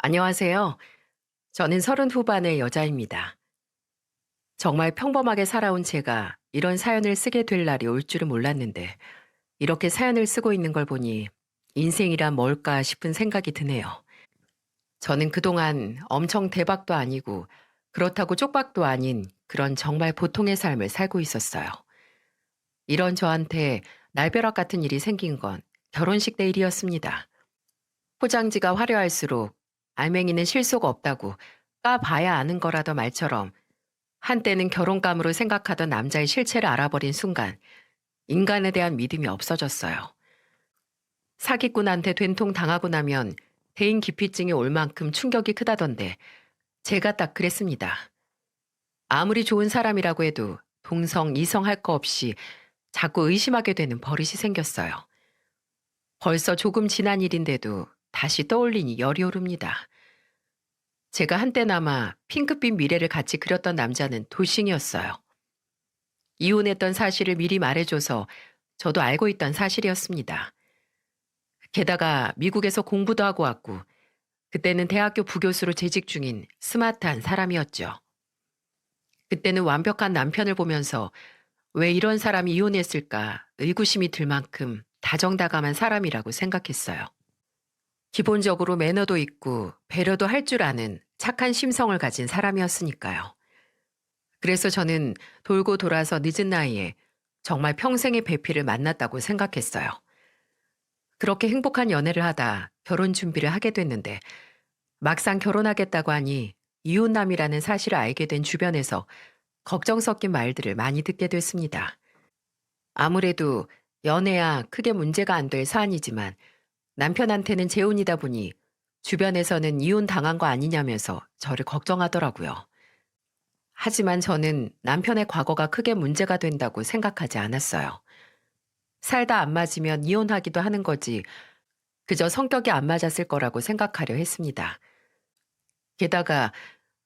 안녕하세요. 저는 30 후반의 여자입니다. 정말 평범하게 살아온 제가 이런 사연을 쓰게 될 날이 올 줄은 몰랐는데 이렇게 사연을 쓰고 있는 걸 보니 인생이란 뭘까 싶은 생각이 드네요. 저는 그동안 엄청 대박도 아니고 그렇다고 쪽박도 아닌 그런 정말 보통의 삶을 살고 있었어요. 이런 저한테 날벼락 같은 일이 생긴 건 결혼식 때 일이었습니다. 포장지가 화려할수록 알맹이는 실속 없다고 까봐야 아는 거라던 말처럼 한때는 결혼감으로 생각하던 남자의 실체를 알아버린 순간 인간에 대한 믿음이 없어졌어요. 사기꾼한테 된통 당하고 나면 대인 기피증이 올 만큼 충격이 크다던데 제가 딱 그랬습니다. 아무리 좋은 사람이라고 해도 동성, 이성 할 거 없이 자꾸 의심하게 되는 버릇이 생겼어요. 벌써 조금 지난 일인데도 다시 떠올리니 열이 오릅니다. 제가 한때나마 핑크빛 미래를 같이 그렸던 남자는 돌싱이었어요. 이혼했던 사실을 미리 말해줘서 저도 알고 있던 사실이었습니다. 게다가 미국에서 공부도 하고 왔고 그때는 대학교 부교수로 재직 중인 스마트한 사람이었죠. 그때는 완벽한 남편을 보면서 왜 이런 사람이 이혼했을까 의구심이 들 만큼 다정다감한 사람이라고 생각했어요. 기본적으로 매너도 있고 배려도 할 줄 아는 착한 심성을 가진 사람이었으니까요. 그래서 저는 돌고 돌아서 늦은 나이에 정말 평생의 배필을 만났다고 생각했어요. 그렇게 행복한 연애를 하다 결혼 준비를 하게 됐는데 막상 결혼하겠다고 하니 이혼남이라는 사실을 알게 된 주변에서 걱정 섞인 말들을 많이 듣게 됐습니다. 아무래도 연애야 크게 문제가 안 될 사안이지만 남편한테는 재혼이다 보니 주변에서는 이혼 당한 거 아니냐면서 저를 걱정하더라고요. 하지만 저는 남편의 과거가 크게 문제가 된다고 생각하지 않았어요. 살다 안 맞으면 이혼하기도 하는 거지 그저 성격이 안 맞았을 거라고 생각하려 했습니다. 게다가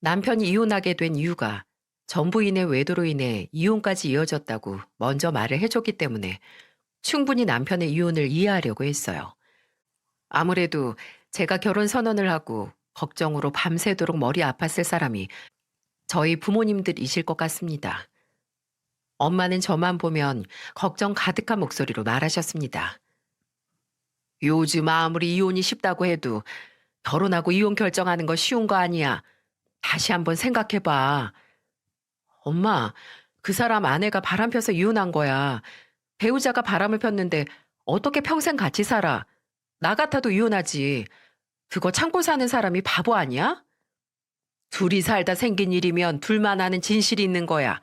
남편이 이혼하게 된 이유가 전부인의 외도로 인해 이혼까지 이어졌다고 먼저 말을 해줬기 때문에 충분히 남편의 이혼을 이해하려고 했어요. 아무래도 제가 결혼 선언을 하고 걱정으로 밤새도록 머리 아팠을 사람이 저희 부모님들이실 것 같습니다. 엄마는 저만 보면 걱정 가득한 목소리로 말하셨습니다. 요즘 아무리 이혼이 쉽다고 해도 결혼하고 이혼 결정하는 거 쉬운 거 아니야. 다시 한번 생각해봐. 엄마, 그 사람 아내가 바람 펴서 이혼한 거야. 배우자가 바람을 폈는데 어떻게 평생 같이 살아? 나 같아도 이혼하지. 그거 참고 사는 사람이 바보 아니야? 둘이 살다 생긴 일이면 둘만 아는 진실이 있는 거야.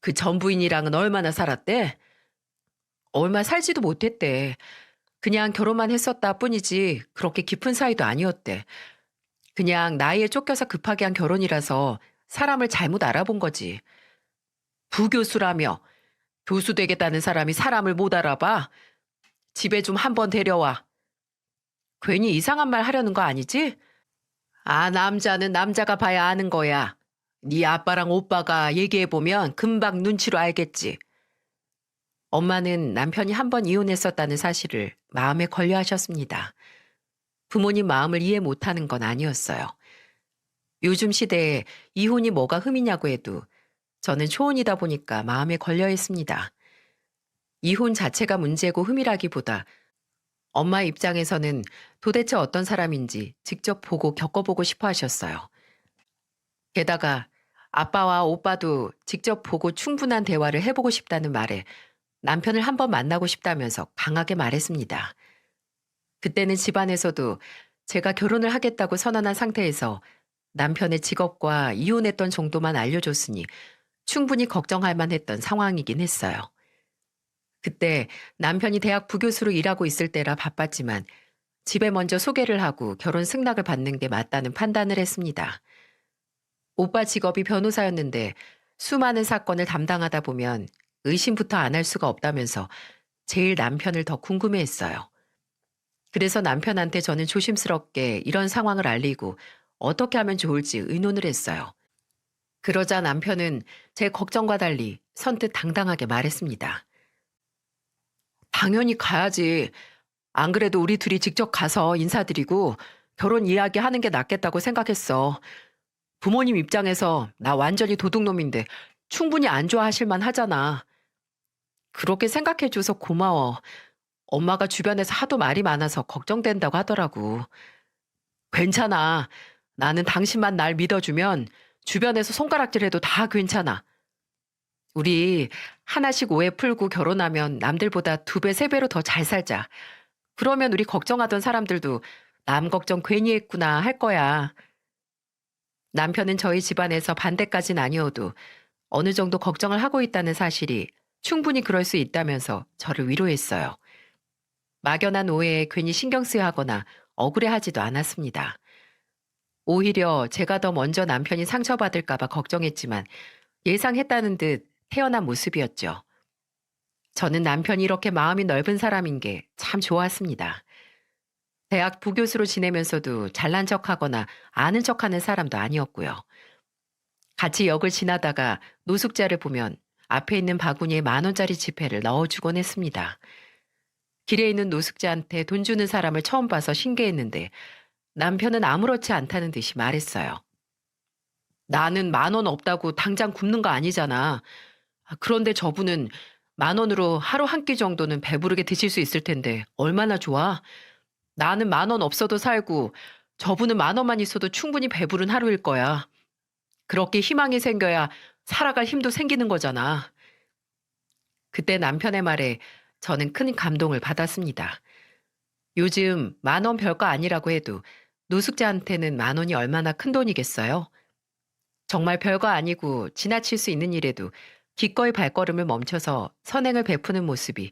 그 전부인이랑은 얼마나 살았대? 얼마 살지도 못했대. 그냥 결혼만 했었다 뿐이지 그렇게 깊은 사이도 아니었대. 그냥 나이에 쫓겨서 급하게 한 결혼이라서 사람을 잘못 알아본 거지. 부교수라며 교수 되겠다는 사람이 사람을 못 알아봐? 집에 좀 한번 데려와. 괜히 이상한 말 하려는 거 아니지? 아, 남자는 남자가 봐야 아는 거야. 네 아빠랑 오빠가 얘기해보면 금방 눈치로 알겠지. 엄마는 남편이 한 번 이혼했었다는 사실을 마음에 걸려 하셨습니다. 부모님 마음을 이해 못하는 건 아니었어요. 요즘 시대에 이혼이 뭐가 흠이냐고 해도 저는 초혼이다 보니까 마음에 걸려 했습니다. 이혼 자체가 문제고 흠이라기보다 엄마 입장에서는 도대체 어떤 사람인지 직접 보고 겪어보고 싶어 하셨어요. 게다가 아빠와 오빠도 직접 보고 충분한 대화를 해보고 싶다는 말에 남편을 한번 만나고 싶다면서 강하게 말했습니다. 그때는 집안에서도 제가 결혼을 하겠다고 선언한 상태에서 남편의 직업과 이혼했던 정도만 알려줬으니 충분히 걱정할 만했던 상황이긴 했어요. 그때 남편이 대학 부교수로 일하고 있을 때라 바빴지만 집에 먼저 소개를 하고 결혼 승낙을 받는 게 맞다는 판단을 했습니다. 오빠 직업이 변호사였는데 수많은 사건을 담당하다 보면 의심부터 안 할 수가 없다면서 제일 남편을 더 궁금해했어요. 그래서 남편한테 저는 조심스럽게 이런 상황을 알리고 어떻게 하면 좋을지 의논을 했어요. 그러자 남편은 제 걱정과 달리 선뜻 당당하게 말했습니다. 당연히 가야지. 안 그래도 우리 둘이 직접 가서 인사드리고 결혼 이야기하는 게 낫겠다고 생각했어. 부모님 입장에서 나 완전히 도둑놈인데 충분히 안 좋아하실 만 하잖아. 그렇게 생각해줘서 고마워. 엄마가 주변에서 하도 말이 많아서 걱정된다고 하더라고. 괜찮아. 나는 당신만 날 믿어주면 주변에서 손가락질해도 다 괜찮아. 우리 하나씩 오해 풀고 결혼하면 남들보다 두 배, 세 배로 더 잘 살자. 그러면 우리 걱정하던 사람들도 남 걱정 괜히 했구나 할 거야. 남편은 저희 집안에서 반대까진 아니어도 어느 정도 걱정을 하고 있다는 사실이 충분히 그럴 수 있다면서 저를 위로했어요. 막연한 오해에 괜히 신경 쓰여 하거나 억울해하지도 않았습니다. 오히려 제가 더 먼저 남편이 상처받을까봐 걱정했지만 예상했다는 듯 태어난 모습이었죠. 저는 남편이 이렇게 마음이 넓은 사람인 게 참 좋았습니다. 대학 부교수로 지내면서도 잘난 척하거나 아는 척하는 사람도 아니었고요. 같이 역을 지나다가 노숙자를 보면 앞에 있는 바구니에 10,000원짜리 지폐를 넣어주곤 했습니다. 길에 있는 노숙자한테 돈 주는 사람을 처음 봐서 신기했는데 남편은 아무렇지 않다는 듯이 말했어요. 나는 10,000원 없다고 당장 굶는 거 아니잖아. 그런데 저분은 10,000원으로 하루 한 끼 정도는 배부르게 드실 수 있을 텐데 얼마나 좋아? 나는 10,000원 없어도 살고 저분은 10,000원만 있어도 충분히 배부른 하루일 거야. 그렇게 희망이 생겨야 살아갈 힘도 생기는 거잖아. 그때 남편의 말에 저는 큰 감동을 받았습니다. 요즘 10,000원 별거 아니라고 해도 노숙자한테는 10,000원이 얼마나 큰 돈이겠어요? 정말 별거 아니고 지나칠 수 있는 일에도 기꺼이 발걸음을 멈춰서 선행을 베푸는 모습이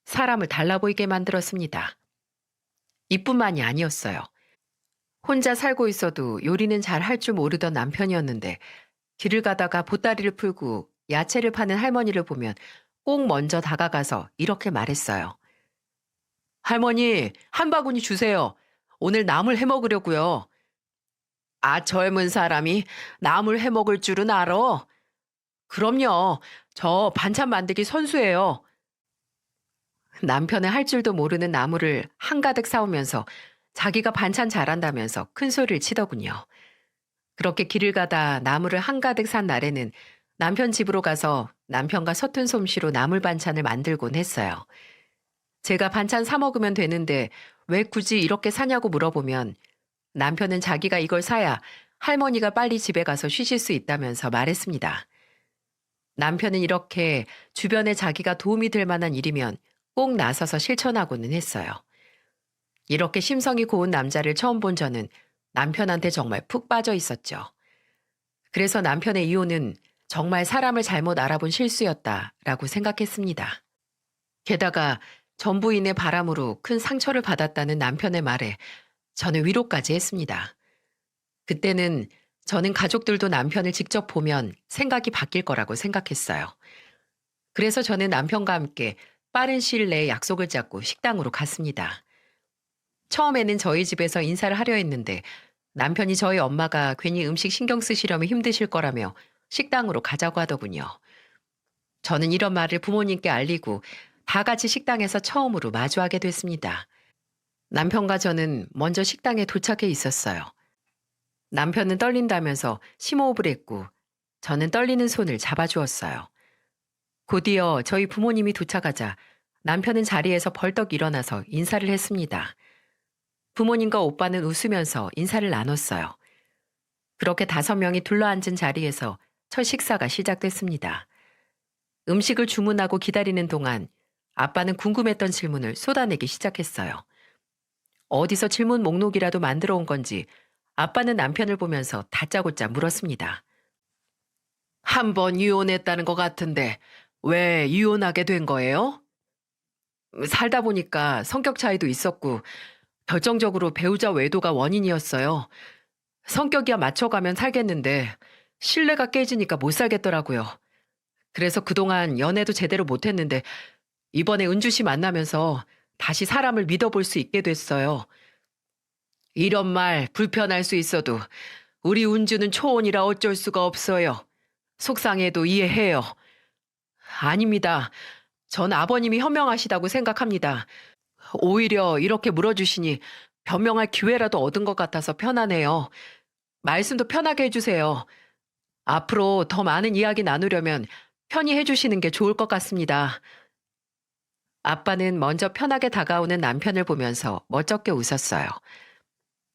사람을 달라 보이게 만들었습니다. 이뿐만이 아니었어요. 혼자 살고 있어도 요리는 잘 할 줄 모르던 남편이었는데 길을 가다가 보따리를 풀고 야채를 파는 할머니를 보면 꼭 먼저 다가가서 이렇게 말했어요. 할머니, 한 바구니 주세요. 오늘 나물 해 먹으려고요. 아, 젊은 사람이 나물 해 먹을 줄은 알아? 그럼요. 저 반찬 만들기 선수예요. 남편은 할 줄도 모르는 나물을 한가득 사오면서 자기가 반찬 잘한다면서 큰 소리를 치더군요. 그렇게 길을 가다 나물을 한가득 산 날에는 남편 집으로 가서 남편과 서툰 솜씨로 나물 반찬을 만들곤 했어요. 제가 반찬 사 먹으면 되는데 왜 굳이 이렇게 사냐고 물어보면 남편은 자기가 이걸 사야 할머니가 빨리 집에 가서 쉬실 수 있다면서 말했습니다. 남편은 이렇게 주변에 자기가 도움이 될 만한 일이면 꼭 나서서 실천하고는 했어요. 이렇게 심성이 고운 남자를 처음 본 저는 남편한테 정말 푹 빠져 있었죠. 그래서 남편의 이혼은 정말 사람을 잘못 알아본 실수였다라고 생각했습니다. 게다가 전부인의 바람으로 큰 상처를 받았다는 남편의 말에 저는 위로까지 했습니다. 그때는 저는 가족들도 남편을 직접 보면 생각이 바뀔 거라고 생각했어요. 그래서 저는 남편과 함께 빠른 시일 내에 약속을 잡고 식당으로 갔습니다. 처음에는 저희 집에서 인사를 하려 했는데 남편이 저희 엄마가 괜히 음식 신경 쓰시려면 힘드실 거라며 식당으로 가자고 하더군요. 저는 이런 말을 부모님께 알리고 다 같이 식당에서 처음으로 마주하게 됐습니다. 남편과 저는 먼저 식당에 도착해 있었어요. 남편은 떨린다면서 심호흡을 했고 저는 떨리는 손을 잡아주었어요. 곧이어 저희 부모님이 도착하자 남편은 자리에서 벌떡 일어나서 인사를 했습니다. 부모님과 오빠는 웃으면서 인사를 나눴어요. 그렇게 5명이 둘러앉은 자리에서 첫 식사가 시작됐습니다. 음식을 주문하고 기다리는 동안 아빠는 궁금했던 질문을 쏟아내기 시작했어요. 어디서 질문 목록이라도 만들어 온 건지 아빠는 남편을 보면서 다짜고짜 물었습니다. 한 번 이혼했다는 것 같은데 왜 이혼하게 된 거예요? 살다 보니까 성격 차이도 있었고 결정적으로 배우자 외도가 원인이었어요. 성격이야 맞춰가면 살겠는데 신뢰가 깨지니까 못 살겠더라고요. 그래서 그동안 연애도 제대로 못했는데 이번에 은주 씨 만나면서 다시 사람을 믿어볼 수 있게 됐어요. 이런 말 불편할 수 있어도 우리 은주는 초혼이라 어쩔 수가 없어요. 속상해도 이해해요. 아닙니다. 전 아버님이 현명하시다고 생각합니다. 오히려 이렇게 물어주시니 변명할 기회라도 얻은 것 같아서 편하네요. 말씀도 편하게 해주세요. 앞으로 더 많은 이야기 나누려면 편히 해주시는 게 좋을 것 같습니다. 아빠는 먼저 편하게 다가오는 남편을 보면서 멋쩍게 웃었어요.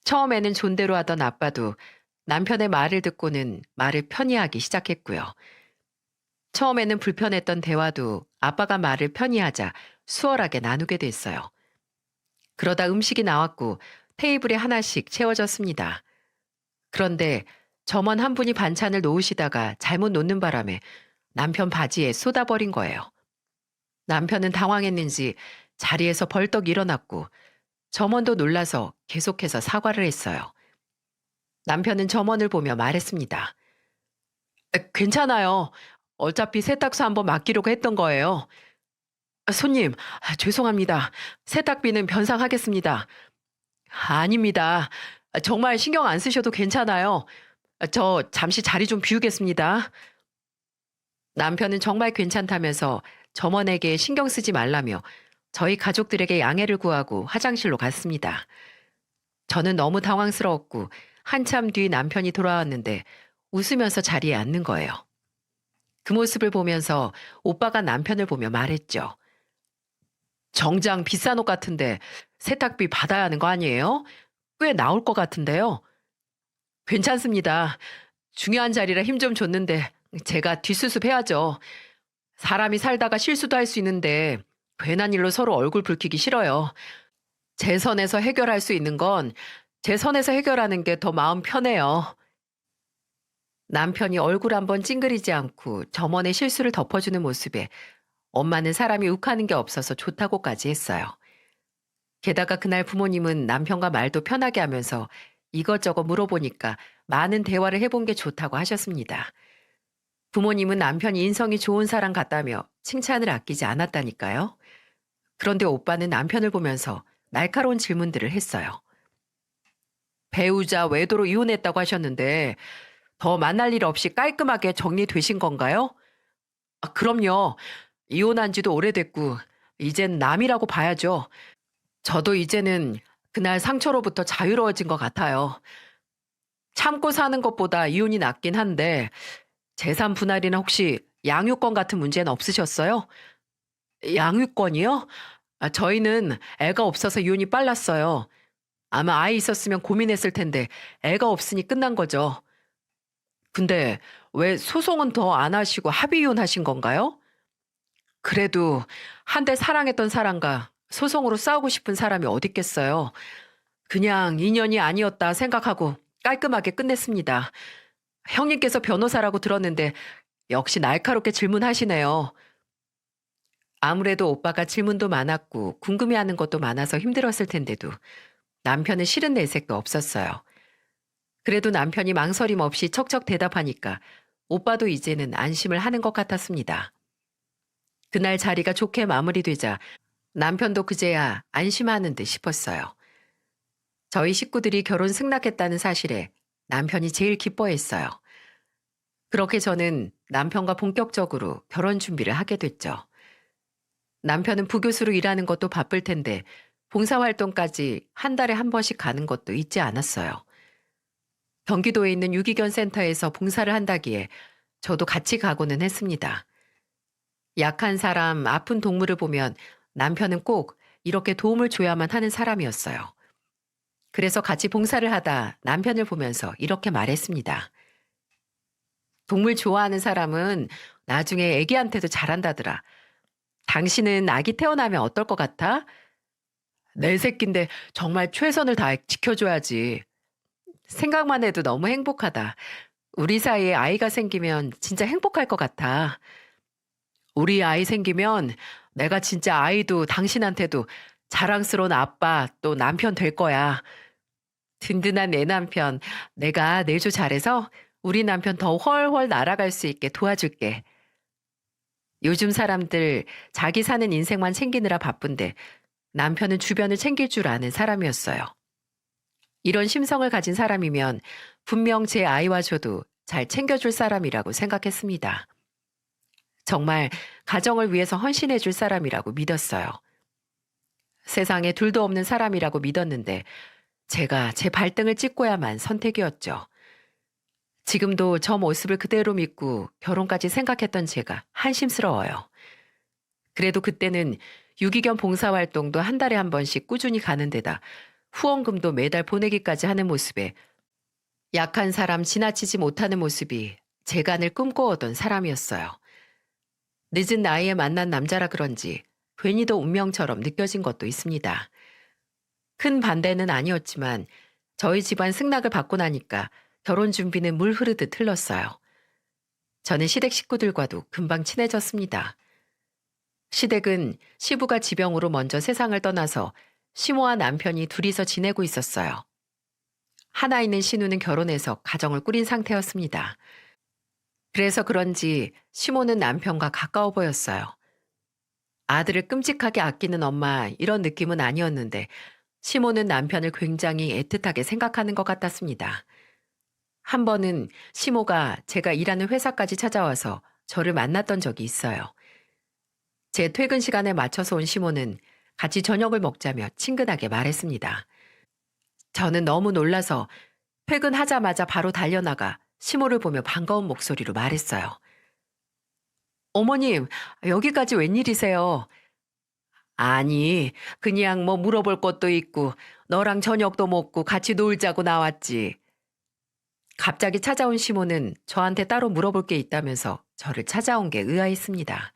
처음에는 존대로 하던 아빠도 남편의 말을 듣고는 말을 편히 하기 시작했고요. 처음에는 불편했던 대화도 아빠가 말을 편히 하자 수월하게 나누게 됐어요. 그러다 음식이 나왔고 테이블에 하나씩 채워졌습니다. 그런데 점원 한 분이 반찬을 놓으시다가 잘못 놓는 바람에 남편 바지에 쏟아버린 거예요. 남편은 당황했는지 자리에서 벌떡 일어났고 점원도 놀라서 계속해서 사과를 했어요. 남편은 점원을 보며 말했습니다. 괜찮아요. 어차피 세탁소 한번 맡기려고 했던 거예요. 손님, 죄송합니다. 세탁비는 변상하겠습니다. 아닙니다. 정말 신경 안 쓰셔도 괜찮아요. 저 잠시 자리 좀 비우겠습니다. 남편은 정말 괜찮다면서 점원에게 신경 쓰지 말라며 저희 가족들에게 양해를 구하고 화장실로 갔습니다. 저는 너무 당황스러웠고 한참 뒤 남편이 돌아왔는데 웃으면서 자리에 앉는 거예요. 그 모습을 보면서 오빠가 남편을 보며 말했죠. 정장 비싼 옷 같은데 세탁비 받아야 하는 거 아니에요? 꽤 나올 것 같은데요. 괜찮습니다. 중요한 자리라 힘 좀 줬는데 제가 뒷수습해야죠. 사람이 살다가 실수도 할 수 있는데 괜한 일로 서로 얼굴 붉히기 싫어요. 제 선에서 해결할 수 있는 건 제 선에서 해결하는 게 더 마음 편해요. 남편이 얼굴 한번 찡그리지 않고 점원의 실수를 덮어주는 모습에 엄마는 사람이 욱하는 게 없어서 좋다고까지 했어요. 게다가 그날 부모님은 남편과 말도 편하게 하면서 이것저것 물어보니까 많은 대화를 해본 게 좋다고 하셨습니다. 부모님은 남편이 인성이 좋은 사람 같다며 칭찬을 아끼지 않았다니까요. 그런데 오빠는 남편을 보면서 날카로운 질문들을 했어요. 배우자 외도로 이혼했다고 하셨는데 더 만날 일 없이 깔끔하게 정리되신 건가요? 그럼요. 이혼한 지도 오래됐고 이젠 남이라고 봐야죠. 저도 이제는 그날 상처로부터 자유로워진 것 같아요. 참고 사는 것보다 이혼이 낫긴 한데 재산 분할이나 혹시 양육권 같은 문제는 없으셨어요? 양육권이요? 저희는 애가 없어서 이혼이 빨랐어요. 아마 아이 있었으면 고민했을 텐데 애가 없으니 끝난 거죠. 근데 왜 소송은 더 안 하시고 합의 이혼하신 건가요? 그래도 한때 사랑했던 사람과 소송으로 싸우고 싶은 사람이 어디 있겠어요. 그냥 인연이 아니었다 생각하고 깔끔하게 끝냈습니다. 형님께서 변호사라고 들었는데 역시 날카롭게 질문하시네요. 아무래도 오빠가 질문도 많았고 궁금해하는 것도 많아서 힘들었을 텐데도 남편은 싫은 내색도 없었어요. 그래도 남편이 망설임 없이 척척 대답하니까 오빠도 이제는 안심을 하는 것 같았습니다. 그날 자리가 좋게 마무리되자 남편도 그제야 안심하는 듯 싶었어요. 저희 식구들이 결혼 승낙했다는 사실에 남편이 제일 기뻐했어요. 그렇게 저는 남편과 본격적으로 결혼 준비를 하게 됐죠. 남편은 부교수로 일하는 것도 바쁠 텐데 봉사활동까지 한 달에 한 번씩 가는 것도 잊지 않았어요. 경기도에 있는 유기견 센터에서 봉사를 한다기에 저도 같이 가고는 했습니다. 약한 사람, 아픈 동물을 보면 남편은 꼭 이렇게 도움을 줘야만 하는 사람이었어요. 그래서 같이 봉사를 하다 남편을 보면서 이렇게 말했습니다. 동물 좋아하는 사람은 나중에 애기한테도 잘한다더라. 당신은 아기 태어나면 어떨 것 같아? 내 새끼인데 정말 최선을 다해 지켜줘야지. 생각만 해도 너무 행복하다. 우리 사이에 아이가 생기면 진짜 행복할 것 같아. 우리 아이 생기면 내가 진짜 아이도 당신한테도 자랑스러운 아빠 또 남편 될 거야. 든든한 내 남편, 내가 내조 잘해서 우리 남편 더 훨훨 날아갈 수 있게 도와줄게. 요즘 사람들 자기 사는 인생만 챙기느라 바쁜데 남편은 주변을 챙길 줄 아는 사람이었어요. 이런 심성을 가진 사람이면 분명 제 아이와 저도 잘 챙겨줄 사람이라고 생각했습니다. 정말 가정을 위해서 헌신해 줄 사람이라고 믿었어요. 세상에 둘도 없는 사람이라고 믿었는데 제가 제 발등을 찍고야만 선택이었죠. 지금도 저 모습을 그대로 믿고 결혼까지 생각했던 제가 한심스러워요. 그래도 그때는 유기견 봉사활동도 한 달에 한 번씩 꾸준히 가는 데다 후원금도 매달 보내기까지 하는 모습에 약한 사람 지나치지 못하는 모습이 재간을 꿈꿔오던 사람이었어요. 늦은 나이에 만난 남자라 그런지 괜히 더 운명처럼 느껴진 것도 있습니다. 큰 반대는 아니었지만 저희 집안 승낙을 받고 나니까 결혼 준비는 물 흐르듯 흘렀어요. 저는 시댁 식구들과도 금방 친해졌습니다. 시댁은 시부가 지병으로 먼저 세상을 떠나서 시모와 남편이 둘이서 지내고 있었어요. 하나 있는 신우는 결혼해서 가정을 꾸린 상태였습니다. 그래서 그런지 시모는 남편과 가까워 보였어요. 아들을 끔찍하게 아끼는 엄마 이런 느낌은 아니었는데 시모는 남편을 굉장히 애틋하게 생각하는 것 같았습니다. 한 번은 시모가 제가 일하는 회사까지 찾아와서 저를 만났던 적이 있어요. 제 퇴근 시간에 맞춰서 온 시모는 같이 저녁을 먹자며 친근하게 말했습니다. 저는 너무 놀라서 퇴근하자마자 바로 달려나가 시모를 보며 반가운 목소리로 말했어요. 어머님, 여기까지 웬일이세요? 아니, 그냥 뭐 물어볼 것도 있고 너랑 저녁도 먹고 같이 놀자고 나왔지. 갑자기 찾아온 시모는 저한테 따로 물어볼 게 있다면서 저를 찾아온 게 의아했습니다.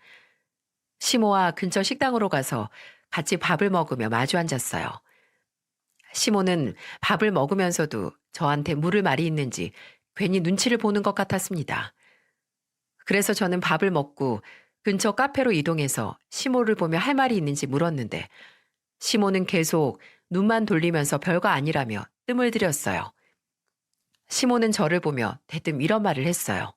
시모와 근처 식당으로 가서 같이 밥을 먹으며 마주 앉았어요. 시모는 밥을 먹으면서도 저한테 물을 말이 있는지 괜히 눈치를 보는 것 같았습니다. 그래서 저는 밥을 먹고 근처 카페로 이동해서 시모를 보며 할 말이 있는지 물었는데 시모는 계속 눈만 돌리면서 별거 아니라며 뜸을 들였어요. 시모는 저를 보며 대뜸 이런 말을 했어요.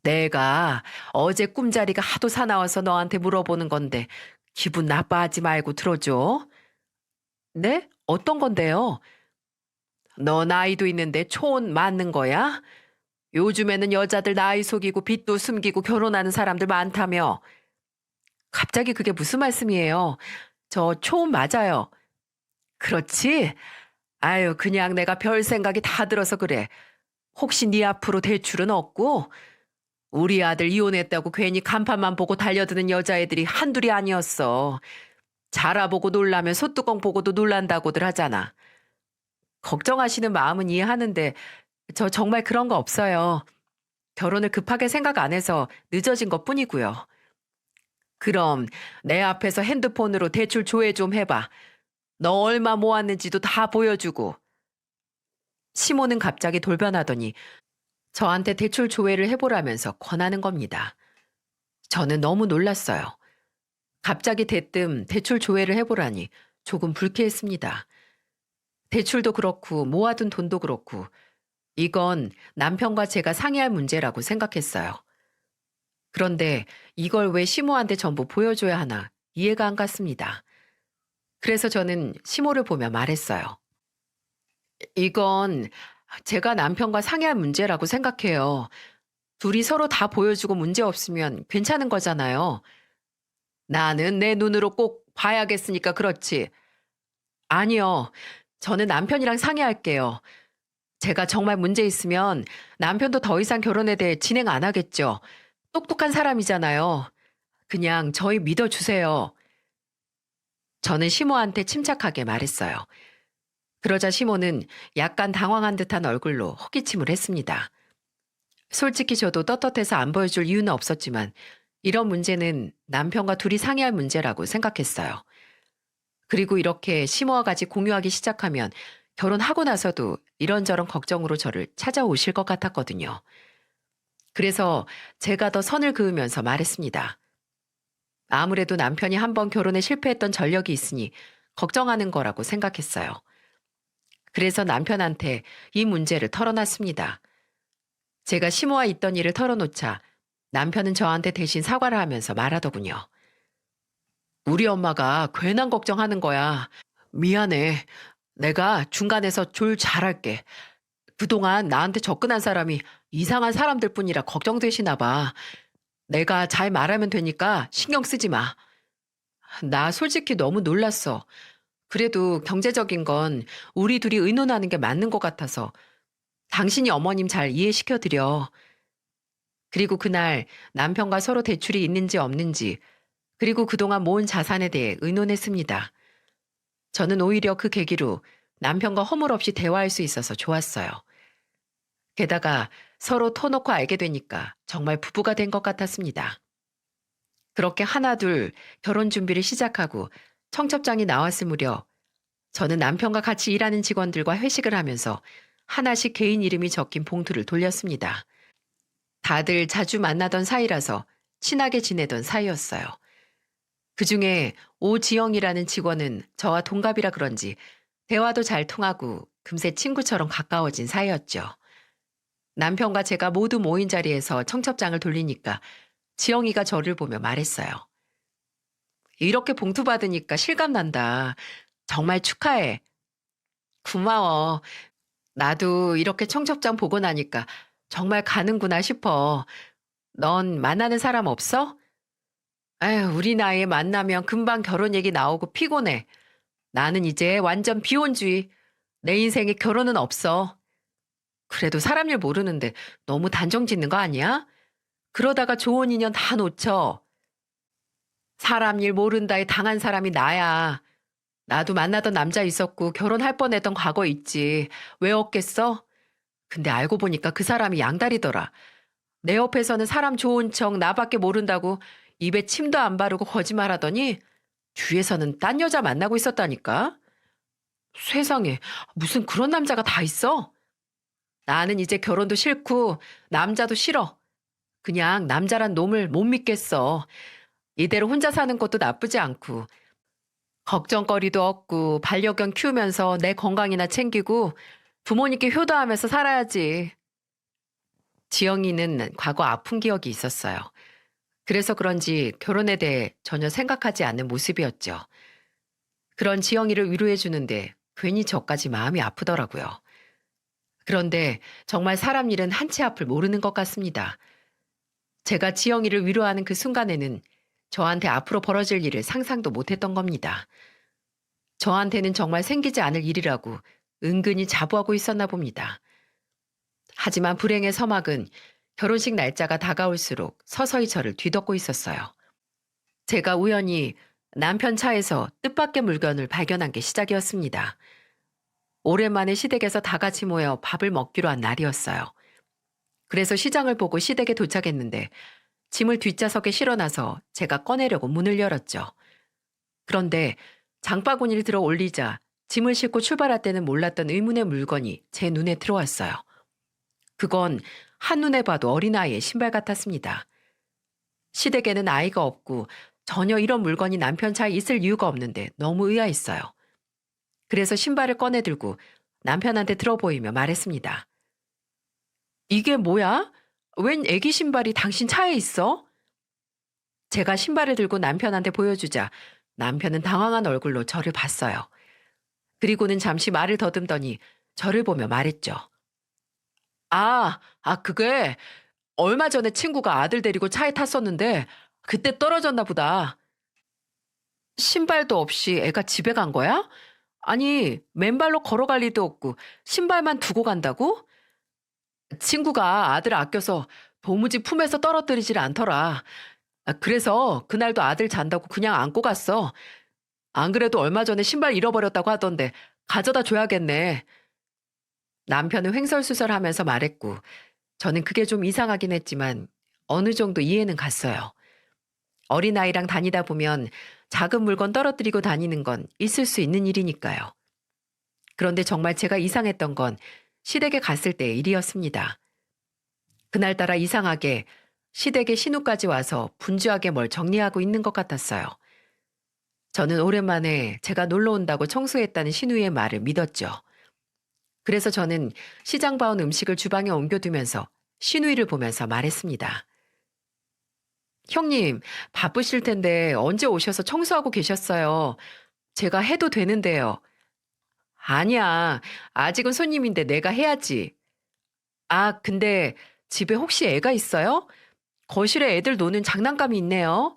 내가 어제 꿈자리가 하도 사나워서 너한테 물어보는 건데 기분 나빠하지 말고 들어줘. 네? 어떤 건데요? 너 나이도 있는데 초혼 맞는 거야? 요즘에는 여자들 나이 속이고 빚도 숨기고 결혼하는 사람들 많다며. 갑자기 그게 무슨 말씀이에요? 저 초혼 맞아요. 그렇지? 아유, 그냥 내가 별 생각이 다 들어서 그래. 혹시 네 앞으로 대출은 없고? 우리 아들 이혼했다고 괜히 간판만 보고 달려드는 여자애들이 한둘이 아니었어. 자라보고 놀라면 소뚜껑 보고도 놀란다고들 하잖아. 걱정하시는 마음은 이해하는데 저 정말 그런 거 없어요. 결혼을 급하게 생각 안 해서 늦어진 것 뿐이고요. 그럼 내 앞에서 핸드폰으로 대출 조회 좀 해봐. 너 얼마 모았는지도 다 보여주고. 시모는 갑자기 돌변하더니 저한테 대출 조회를 해보라면서 권하는 겁니다. 저는 너무 놀랐어요. 갑자기 대뜸 대출 조회를 해보라니 조금 불쾌했습니다. 대출도 그렇고 모아둔 돈도 그렇고 이건 남편과 제가 상의할 문제라고 생각했어요. 그런데 이걸 왜 시모한테 전부 보여줘야 하나 이해가 안 갔습니다. 그래서 저는 시모를 보며 말했어요. 이건 제가 남편과 상의할 문제라고 생각해요. 둘이 서로 다 보여주고 문제 없으면 괜찮은 거잖아요. 나는 내 눈으로 꼭 봐야겠으니까 그렇지. 아니요. 저는 남편이랑 상의할게요. 제가 정말 문제 있으면 남편도 더 이상 결혼에 대해 진행 안 하겠죠. 똑똑한 사람이잖아요. 그냥 저희 믿어주세요. 저는 시모한테 침착하게 말했어요. 그러자 시모는 약간 당황한 듯한 얼굴로 헛기침을 했습니다. 솔직히 저도 떳떳해서 안 보여줄 이유는 없었지만 이런 문제는 남편과 둘이 상의할 문제라고 생각했어요. 그리고 이렇게 시모와 같이 공유하기 시작하면 결혼하고 나서도 이런저런 걱정으로 저를 찾아오실 것 같았거든요. 그래서 제가 더 선을 그으면서 말했습니다. 아무래도 남편이 한번 결혼에 실패했던 전력이 있으니 걱정하는 거라고 생각했어요. 그래서 남편한테 이 문제를 털어놨습니다. 제가 시모와 있던 일을 털어놓자 남편은 저한테 대신 사과를 하면서 말하더군요. 우리 엄마가 괜한 걱정하는 거야. 미안해. 내가 중간에서 줄 잘할게. 그동안 나한테 접근한 사람이 이상한 사람들 뿐이라 걱정되시나 봐. 내가 잘 말하면 되니까 신경 쓰지 마. 나 솔직히 너무 놀랐어. 그래도 경제적인 건 우리 둘이 의논하는 게 맞는 것 같아서 당신이 어머님 잘 이해시켜 드려. 그리고 그날 남편과 서로 대출이 있는지 없는지, 그리고 그동안 모은 자산에 대해 의논했습니다. 저는 오히려 그 계기로 남편과 허물없이 대화할 수 있어서 좋았어요. 게다가 서로 터놓고 알게 되니까 정말 부부가 된 것 같았습니다. 그렇게 하나둘 결혼 준비를 시작하고 청첩장이 나왔을 무렵 저는 남편과 같이 일하는 직원들과 회식을 하면서 하나씩 개인 이름이 적힌 봉투를 돌렸습니다. 다들 자주 만나던 사이라서 친하게 지내던 사이였어요. 그중에 오지영이라는 직원은 저와 동갑이라 그런지 대화도 잘 통하고 금세 친구처럼 가까워진 사이였죠. 남편과 제가 모두 모인 자리에서 청첩장을 돌리니까 지영이가 저를 보며 말했어요. 이렇게 봉투 받으니까 실감난다. 정말 축하해. 고마워. 나도 이렇게 청첩장 보고 나니까 정말 가는구나 싶어. 넌 만나는 사람 없어? 에휴, 우리 나이에 만나면 금방 결혼 얘기 나오고 피곤해. 나는 이제 완전 비혼주의. 내 인생에 결혼은 없어. 그래도 사람 일 모르는데 너무 단정 짓는 거 아니야? 그러다가 좋은 인연 다 놓쳐. 사람 일 모른다에 당한 사람이 나야. 나도 만나던 남자 있었고 결혼할 뻔했던 과거 있지. 왜 없겠어? 근데 알고 보니까 그 사람이 양다리더라. 내 옆에서는 사람 좋은 척 나밖에 모른다고 입에 침도 안 바르고 거짓말하더니 뒤에서는 딴 여자 만나고 있었다니까. 세상에 무슨 그런 남자가 다 있어? 나는 이제 결혼도 싫고 남자도 싫어. 그냥 남자란 놈을 못 믿겠어. 이대로 혼자 사는 것도 나쁘지 않고 걱정거리도 없고 반려견 키우면서 내 건강이나 챙기고 부모님께 효도하면서 살아야지. 지영이는 과거 아픈 기억이 있었어요. 그래서 그런지 결혼에 대해 전혀 생각하지 않는 모습이었죠. 그런 지영이를 위로해 주는데 괜히 저까지 마음이 아프더라고요. 그런데 정말 사람 일은 한치 앞을 모르는 것 같습니다. 제가 지영이를 위로하는 그 순간에는 저한테 앞으로 벌어질 일을 상상도 못했던 겁니다. 저한테는 정말 생기지 않을 일이라고 은근히 자부하고 있었나 봅니다. 하지만 불행의 서막은 결혼식 날짜가 다가올수록 서서히 저를 뒤덮고 있었어요. 제가 우연히 남편 차에서 뜻밖의 물건을 발견한 게 시작이었습니다. 오랜만에 시댁에서 다 같이 모여 밥을 먹기로 한 날이었어요. 그래서 시장을 보고 시댁에 도착했는데 짐을 뒷좌석에 실어놔서 제가 꺼내려고 문을 열었죠. 그런데 장바구니를 들어 올리자 짐을 싣고 출발할 때는 몰랐던 의문의 물건이 제 눈에 들어왔어요. 그건 한눈에 봐도 어린아이의 신발 같았습니다. 시댁에는 아이가 없고 전혀 이런 물건이 남편 차에 있을 이유가 없는데 너무 의아했어요. 그래서 신발을 꺼내들고 남편한테 들어보이며 말했습니다. 이게 뭐야? 웬 애기 신발이 당신 차에 있어? 제가 신발을 들고 남편한테 보여주자 남편은 당황한 얼굴로 저를 봤어요. 그리고는 잠시 말을 더듬더니 저를 보며 말했죠. 그게 얼마 전에 친구가 아들 데리고 차에 탔었는데 그때 떨어졌나 보다. 신발도 없이 애가 집에 간 거야? 아니, 맨발로 걸어갈 리도 없고 신발만 두고 간다고? 친구가 아들을 아껴서 도무지 품에서 떨어뜨리질 않더라. 그래서 그날도 아들 잔다고 그냥 안고 갔어. 안 그래도 얼마 전에 신발 잃어버렸다고 하던데 가져다 줘야겠네. 남편은 횡설수설하면서 말했고 저는 그게 좀 이상하긴 했지만 어느 정도 이해는 갔어요. 어린아이랑 다니다 보면 작은 물건 떨어뜨리고 다니는 건 있을 수 있는 일이니까요. 그런데 정말 제가 이상했던 건 시댁에 갔을 때의 일이었습니다. 그날따라 이상하게 시댁에 신우까지 와서 분주하게 뭘 정리하고 있는 것 같았어요. 저는 오랜만에 제가 놀러 온다고 청소했다는 신우의 말을 믿었죠. 그래서 저는 시장 봐온 음식을 주방에 옮겨두면서 신우이를 보면서 말했습니다. 형님, 바쁘실 텐데 언제 오셔서 청소하고 계셨어요? 제가 해도 되는데요. 아니야, 아직은 손님인데 내가 해야지. 근데 집에 혹시 애가 있어요? 거실에 애들 노는 장난감이 있네요.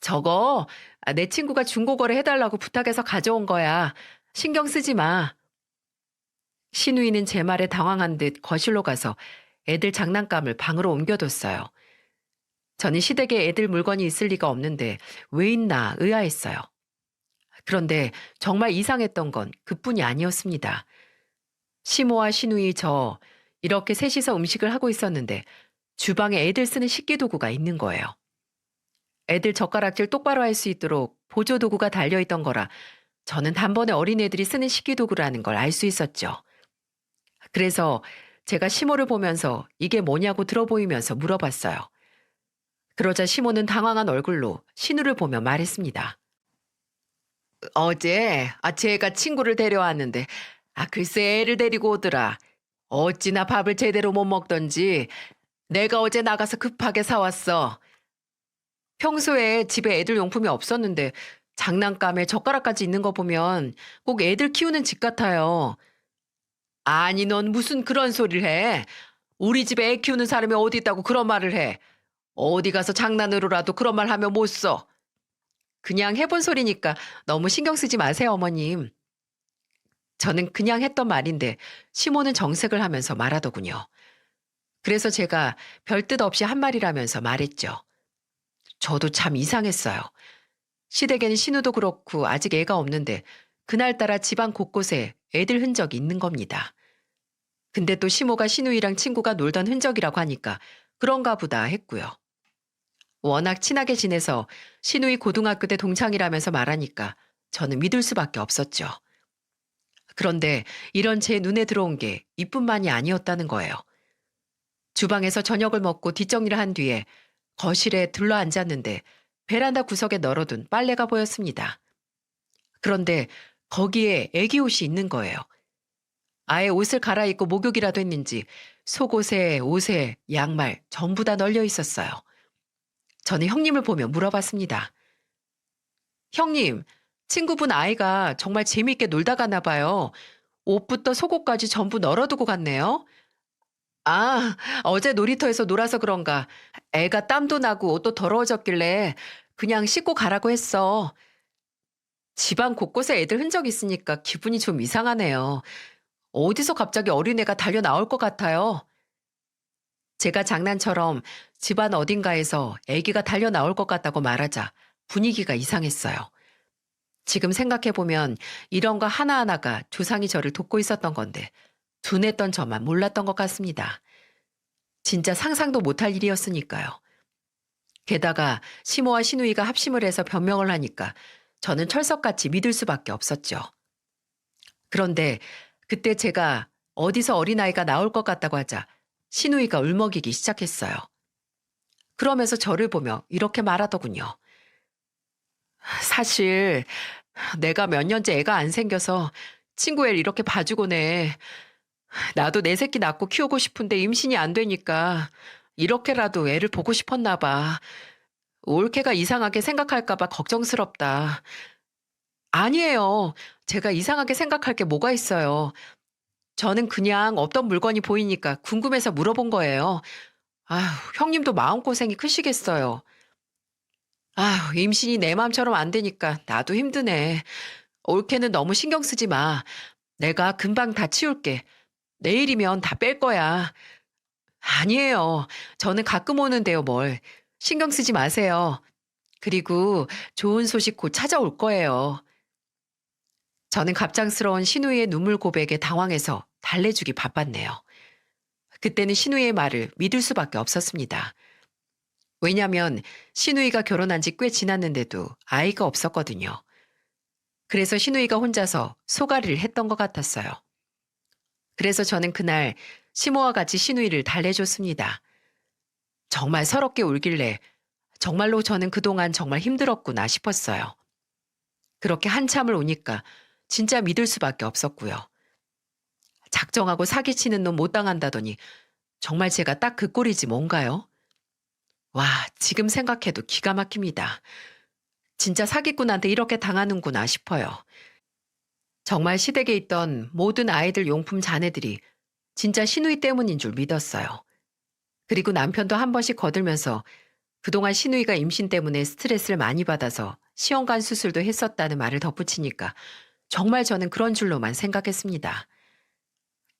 저거 내 친구가 중고거래 해달라고 부탁해서 가져온 거야. 신경 쓰지 마. 신우이는 제 말에 당황한 듯 거실로 가서 애들 장난감을 방으로 옮겨뒀어요. 저는 시댁에 애들 물건이 있을 리가 없는데 왜 있나 의아했어요. 그런데 정말 이상했던 건 그뿐이 아니었습니다. 시모와 시누이 저 이렇게 셋이서 음식을 하고 있었는데 주방에 애들 쓰는 식기도구가 있는 거예요. 애들 젓가락질 똑바로 할 수 있도록 보조도구가 달려있던 거라 저는 단번에 어린애들이 쓰는 식기도구라는 걸 알 수 있었죠. 그래서 제가 시모를 보면서 이게 뭐냐고 들어보이면서 물어봤어요. 그러자 시모는 당황한 얼굴로 신우를 보며 말했습니다. 어제 제가 친구를 데려왔는데 글쎄 애를 데리고 오더라. 어찌나 밥을 제대로 못 먹던지 내가 어제 나가서 급하게 사왔어. 평소에 집에 애들 용품이 없었는데 장난감에 젓가락까지 있는 거 보면 꼭 애들 키우는 집 같아요. 아니 넌 무슨 그런 소리를 해. 우리 집에 애 키우는 사람이 어디 있다고 그런 말을 해. 어디 가서 장난으로라도 그런 말 하면 못 써. 그냥 해본 소리니까 너무 신경 쓰지 마세요, 어머님. 저는 그냥 했던 말인데 시모는 정색을 하면서 말하더군요. 그래서 제가 별뜻 없이 한 말이라면서 말했죠. 저도 참 이상했어요. 시댁에는 신우도 그렇고 아직 애가 없는데 그날따라 집안 곳곳에 애들 흔적이 있는 겁니다. 근데 또 시모가 신우이랑 친구가 놀던 흔적이라고 하니까 그런가 보다 했고요. 워낙 친하게 지내서 신우이 고등학교 때 동창이라면서 말하니까 저는 믿을 수밖에 없었죠. 그런데 이런 제 눈에 들어온 게 이뿐만이 아니었다는 거예요. 주방에서 저녁을 먹고 뒷정리를 한 뒤에 거실에 들러앉았는데 베란다 구석에 널어둔 빨래가 보였습니다. 그런데 거기에 애기 옷이 있는 거예요. 아예 옷을 갈아입고 목욕이라도 했는지 속옷에 옷에 양말 전부 다 널려 있었어요. 저는 형님을 보며 물어봤습니다. 형님, 친구분 아이가 정말 재미있게 놀다 가나 봐요. 옷부터 속옷까지 전부 널어두고 갔네요. 아, 어제 놀이터에서 놀아서 그런가. 애가 땀도 나고 옷도 더러워졌길래 그냥 씻고 가라고 했어. 집안 곳곳에 애들 흔적 있으니까 기분이 좀 이상하네요. 어디서 갑자기 어린애가 달려 나올 것 같아요. 제가 장난처럼 집안 어딘가에서 아기가 달려 나올 것 같다고 말하자 분위기가 이상했어요. 지금 생각해보면 이런 거 하나하나가 조상이 저를 돕고 있었던 건데 둔했던 저만 몰랐던 것 같습니다. 진짜 상상도 못할 일이었으니까요. 게다가 시모와 시누이가 합심을 해서 변명을 하니까 저는 철석같이 믿을 수밖에 없었죠. 그런데 그때 제가 어디서 어린아이가 나올 것 같다고 하자 시누이가 울먹이기 시작했어요. 그러면서 저를 보며 이렇게 말하더군요. 사실 내가 몇 년째 애가 안 생겨서 친구 애를 이렇게 봐주곤 해. 나도 내 새끼 낳고 키우고 싶은데 임신이 안 되니까 이렇게라도 애를 보고 싶었나 봐. 올케가 이상하게 생각할까 봐 걱정스럽다. 아니에요. 제가 이상하게 생각할 게 뭐가 있어요. 저는 그냥 없던 물건이 보이니까 궁금해서 물어본 거예요. 아휴, 형님도 마음고생이 크시겠어요. 아휴, 임신이 내 마음처럼 안 되니까 나도 힘드네. 올케는 너무 신경 쓰지 마. 내가 금방 다 치울게. 내일이면 다 뺄 거야. 아니에요. 저는 가끔 오는데요, 뭘. 신경 쓰지 마세요. 그리고 좋은 소식 곧 찾아올 거예요. 저는 갑작스러운 신우이의 눈물 고백에 당황해서 달래주기 바빴네요. 그때는 신우이의 말을 믿을 수밖에 없었습니다. 왜냐면 신우이가 결혼한 지 꽤 지났는데도 아이가 없었거든요. 그래서 신우이가 혼자서 소가리를 했던 것 같았어요. 그래서 저는 그날 시모와 같이 신우이를 달래줬습니다. 정말 서럽게 울길래 정말로 저는 그동안 정말 힘들었구나 싶었어요. 그렇게 한참을 오니까 진짜 믿을 수밖에 없었고요. 작정하고 사기치는 놈 못 당한다더니 정말 제가 딱 그 꼴이지 뭔가요? 와, 지금 생각해도 기가 막힙니다. 진짜 사기꾼한테 이렇게 당하는구나 싶어요. 정말 시댁에 있던 모든 아이들 용품 자네들이 진짜 신우이 때문인 줄 믿었어요. 그리고 남편도 한 번씩 거들면서 그동안 시누이가 임신 때문에 스트레스를 많이 받아서 시험관 수술도 했었다는 말을 덧붙이니까 정말 저는 그런 줄로만 생각했습니다.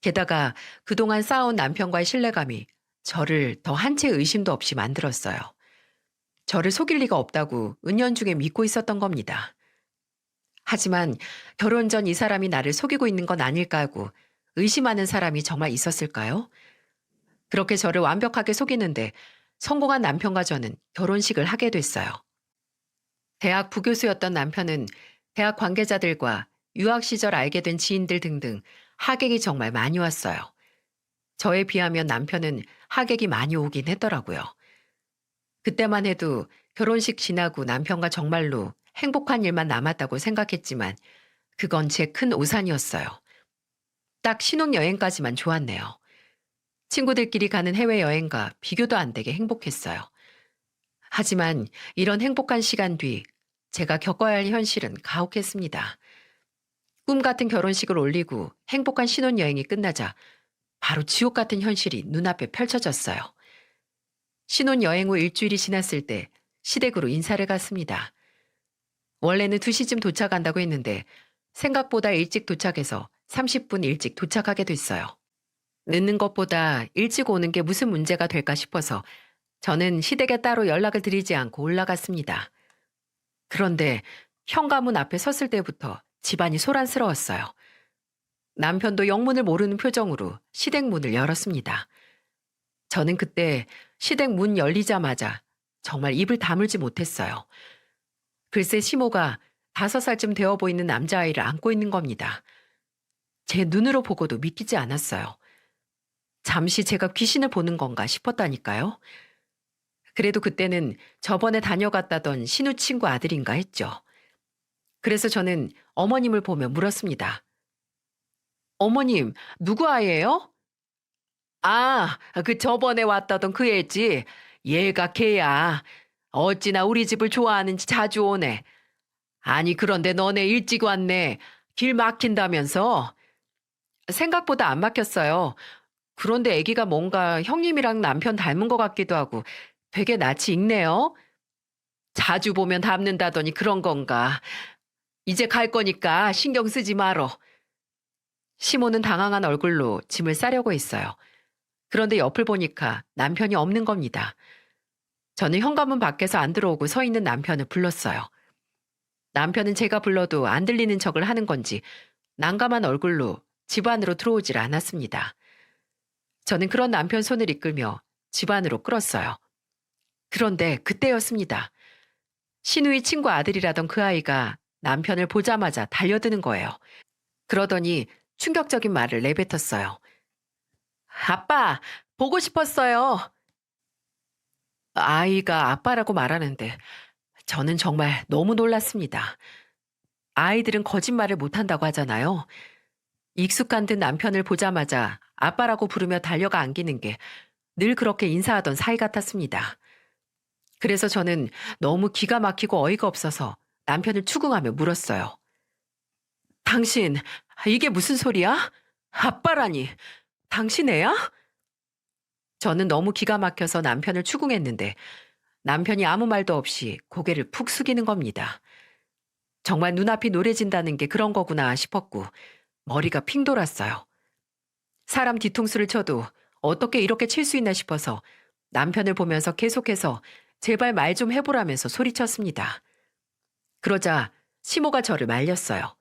게다가 그동안 쌓아온 남편과의 신뢰감이 저를 더 한 채 의심도 없이 만들었어요. 저를 속일 리가 없다고 은연중에 믿고 있었던 겁니다. 하지만 결혼 전 이 사람이 나를 속이고 있는 건 아닐까 하고 의심하는 사람이 정말 있었을까요? 그렇게 저를 완벽하게 속이는데 성공한 남편과 저는 결혼식을 하게 됐어요. 대학 부교수였던 남편은 대학 관계자들과 유학 시절 알게 된 지인들 등등 하객이 정말 많이 왔어요. 저에 비하면 남편은 하객이 많이 오긴 했더라고요. 그때만 해도 결혼식 지나고 남편과 정말로 행복한 일만 남았다고 생각했지만 그건 제 큰 오산이었어요. 딱 신혼여행까지만 좋았네요. 친구들끼리 가는 해외여행과 비교도 안 되게 행복했어요. 하지만 이런 행복한 시간 뒤 제가 겪어야 할 현실은 가혹했습니다. 꿈 같은 결혼식을 올리고 행복한 신혼여행이 끝나자 바로 지옥 같은 현실이 눈앞에 펼쳐졌어요. 신혼여행 후 일주일이 지났을 때 시댁으로 인사를 갔습니다. 원래는 2시쯤 도착한다고 했는데 생각보다 일찍 도착해서 30분 일찍 도착하게 됐어요. 늦는 것보다 일찍 오는 게 무슨 문제가 될까 싶어서 저는 시댁에 따로 연락을 드리지 않고 올라갔습니다. 그런데 현관문 앞에 섰을 때부터 집안이 소란스러웠어요. 남편도 영문을 모르는 표정으로 시댁 문을 열었습니다. 저는 그때 시댁 문 열리자마자 정말 입을 다물지 못했어요. 글쎄 시모가 5살쯤 되어 보이는 남자아이를 안고 있는 겁니다. 제 눈으로 보고도 믿기지 않았어요. 잠시 제가 귀신을 보는 건가 싶었다니까요. 그래도 그때는 저번에 다녀갔다던 신우 친구 아들인가 했죠. 그래서 저는 어머님을 보며 물었습니다. 어머님, 누구 아이예요? 아, 그 저번에 왔다던 그 애지. 얘가 걔야. 어찌나 우리 집을 좋아하는지 자주 오네. 아니, 그런데 너네 일찍 왔네. 길 막힌다면서? 생각보다 안 막혔어요. 그런데 아기가 뭔가 형님이랑 남편 닮은 것 같기도 하고 되게 낯이 익네요. 자주 보면 닮는다더니 그런 건가. 이제 갈 거니까 신경 쓰지 말어. 시모는 당황한 얼굴로 짐을 싸려고 했어요. 그런데 옆을 보니까 남편이 없는 겁니다. 저는 현관문 밖에서 안 들어오고 서 있는 남편을 불렀어요. 남편은 제가 불러도 안 들리는 척을 하는 건지 난감한 얼굴로 집 안으로 들어오질 않았습니다. 저는 그런 남편 손을 이끌며 집 안으로 끌었어요. 그런데 그때였습니다. 신우이 친구 아들이라던 그 아이가 남편을 보자마자 달려드는 거예요. 그러더니 충격적인 말을 내뱉었어요. 아빠, 보고 싶었어요. 아이가 아빠라고 말하는데 저는 정말 너무 놀랐습니다. 아이들은 거짓말을 못한다고 하잖아요. 익숙한 듯 남편을 보자마자 아빠라고 부르며 달려가 안기는 게 늘 그렇게 인사하던 사이 같았습니다. 그래서 저는 너무 기가 막히고 어이가 없어서 남편을 추궁하며 물었어요. 당신, 이게 무슨 소리야? 아빠라니, 당신 애야? 저는 너무 기가 막혀서 남편을 추궁했는데 남편이 아무 말도 없이 고개를 푹 숙이는 겁니다. 정말 눈앞이 노래진다는 게 그런 거구나 싶었고 머리가 핑 돌았어요. 사람 뒤통수를 쳐도 어떻게 이렇게 칠 수 있나 싶어서 남편을 보면서 계속해서 제발 말 좀 해보라면서 소리쳤습니다. 그러자 시모가 저를 말렸어요.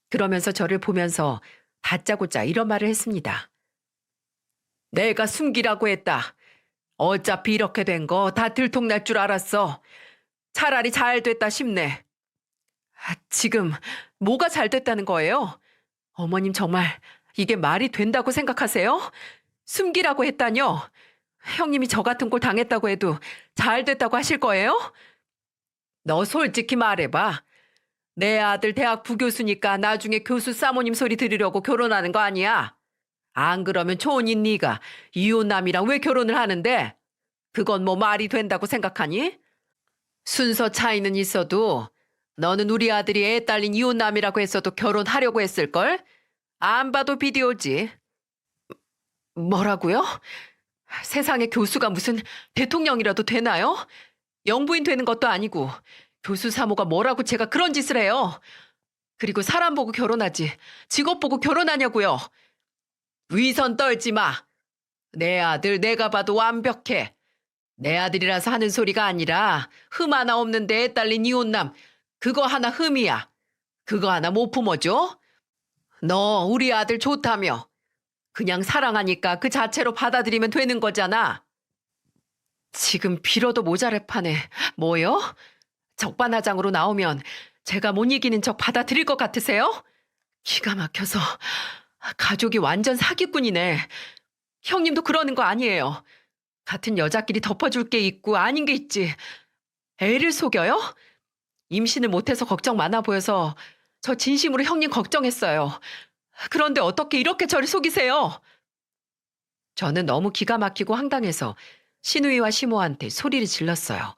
그러면서 저를 보면서 다짜고짜 이런 말을 했습니다. 내가 숨기라고 했다. 어차피 이렇게 된 거 다 들통날 줄 알았어. 차라리 잘 됐다 싶네. 지금 뭐가 잘 됐다는 거예요? 어머님 정말 이게 말이 된다고 생각하세요? 숨기라고 했다뇨? 형님이 저 같은 꼴 당했다고 해도 잘 됐다고 하실 거예요? 너 솔직히 말해봐. 내 아들 대학 부교수니까 나중에 교수 사모님 소리 들으려고 결혼하는 거 아니야? 안 그러면 초혼인 네가 이혼남이랑 왜 결혼을 하는데? 그건 뭐 말이 된다고 생각하니? 순서 차이는 있어도 너는 우리 아들이 애 딸린 이혼남이라고 했어도 결혼하려고 했을걸? 안 봐도 비디오지. 뭐라고요? 세상에 교수가 무슨 대통령이라도 되나요? 영부인 되는 것도 아니고 교수 사모가 뭐라고 제가 그런 짓을 해요. 그리고 사람 보고 결혼하지 직업 보고 결혼하냐고요. 위선 떨지 마. 내 아들 내가 봐도 완벽해. 내 아들이라서 하는 소리가 아니라 흠 하나 없는데 애 딸린 이혼남 그거 하나 흠이야. 그거 하나 못 품어줘? 너 우리 아들 좋다며. 그냥 사랑하니까 그 자체로 받아들이면 되는 거잖아. 지금 빌어도 모자랄 판에 뭐요? 적반하장으로 나오면 제가 못 이기는 척 받아들일 것 같으세요? 기가 막혀서 가족이 완전 사기꾼이네. 형님도 그러는 거 아니에요. 같은 여자끼리 덮어줄 게 있고 아닌 게 있지. 애를 속여요? 임신을 못해서 걱정 많아 보여서 저 진심으로 형님 걱정했어요. 그런데 어떻게 이렇게 저를 속이세요? 저는 너무 기가 막히고 황당해서 신우이와 시모한테 소리를 질렀어요.